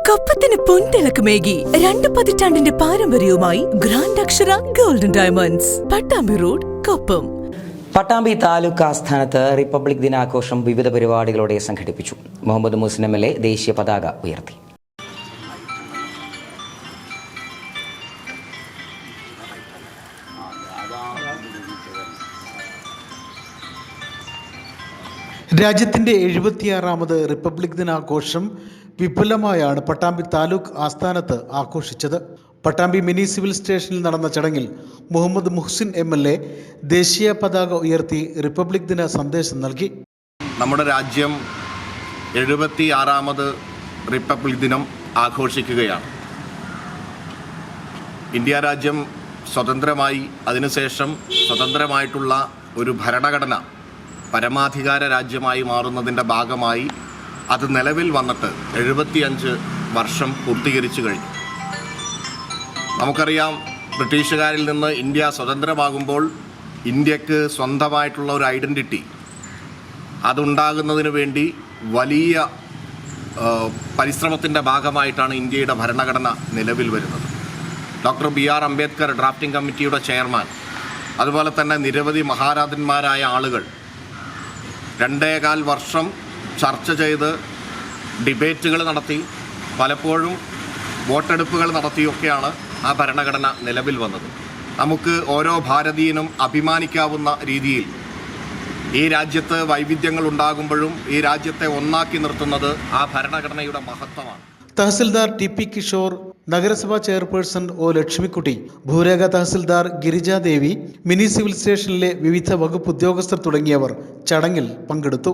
കൊപ്പത്തിന് പൊൻതിളക്കമേകി 2 പതിറ്റാണ്ടിന്റെ പാരമ്പര്യവുമായി ഗ്രാൻഡ് അക്ഷര golden diamonds, Pattambi road, Koppam. Pattambi taluk ആസ്ഥാനത്ത് റിപ്പബ്ലിക് ദിനാഘോഷം വിവിധ പരിപാടികളോടെ സംഘടിപ്പിച്ചു. മുഹമ്മദ് മുഹ്സിൻ MLA ദേശീയ പതാക ഉയർത്തി. രാജ്യത്തിൻ്റെ 76ാമത് റിപ്പബ്ലിക് ദിനാഘോഷം വിപുലമായാണ് പട്ടാമ്പി താലൂക്ക് ആസ്ഥാനത്ത് ആഘോഷിച്ചത്. പട്ടാമ്പി മിനി സിവിൽ സ്റ്റേഷനിൽ നടന്ന ചടങ്ങിൽ മുഹമ്മദ് മുഹ്സിൻ MLA ദേശീയ പതാക ഉയർത്തി റിപ്പബ്ലിക് ദിന സന്ദേശം നൽകി. നമ്മുടെ രാജ്യം 76ാമത് റിപ്പബ്ലിക് ദിനം ആഘോഷിക്കുകയാണ്. ഇന്ത്യ രാജ്യം സ്വതന്ത്രമായി അതിനുശേഷം സ്വതന്ത്രമായിട്ടുള്ള ഒരു ഭരണഘടന പരമാധികാര രാജ്യമായി മാറുന്നതിൻ്റെ ഭാഗമായി അത് നിലവിൽ വന്നിട്ട് 75 വർഷം പൂർത്തീകരിച്ചു കഴിഞ്ഞു. നമുക്കറിയാം, ബ്രിട്ടീഷുകാരിൽ നിന്ന് ഇന്ത്യ സ്വതന്ത്രമാകുമ്പോൾ ഇന്ത്യക്ക് സ്വന്തമായിട്ടുള്ള ഒരു ഐഡൻറ്റിറ്റി അതുണ്ടാകുന്നതിന് വേണ്ടി വലിയ പരിശ്രമത്തിൻ്റെ ഭാഗമായിട്ടാണ് ഇന്ത്യയുടെ ഭരണഘടന നിലവിൽ വരുന്നത്. ഡോക്ടർ BR അംബേദ്കർ ഡ്രാഫ്റ്റിംഗ് കമ്മിറ്റിയുടെ ചെയർമാൻ, അതുപോലെ തന്നെ നിരവധി മഹാരാജന്മാരായ ആളുകൾ 2.25 വർഷം ചർച്ച ചെയ്ത് ഡിബേറ്റുകൾ നടത്തി, പലപ്പോഴും വോട്ടെടുപ്പുകൾ നടത്തിയൊക്കെയാണ് ആ ഭരണഘടന നിലവിൽ വന്നത്. നമുക്ക് ഓരോ ഭാരതീയനും അഭിമാനിക്കാവുന്ന രീതിയിൽ ഈ രാജ്യത്ത് വൈവിധ്യങ്ങൾ ഉണ്ടാകുമ്പോഴും ഈ രാജ്യത്തെ ഒന്നാക്കി നിർത്തുന്നത് ആ ഭരണഘടനയുടെ മഹത്വമാണ്. തഹസിൽദാർ TP കിഷോർ, നഗരസഭാ ചെയർപേഴ്സൺ O ലക്ഷ്മിക്കുട്ടി, ഭൂരേഖ തഹസിൽദാർ ഗിരിജാദേവി, മിനി സിവിൽ സ്റ്റേഷനിലെ വിവിധ വകുപ്പ് ഉദ്യോഗസ്ഥർ തുടങ്ങിയവർ ചടങ്ങിൽ പങ്കെടുത്തു.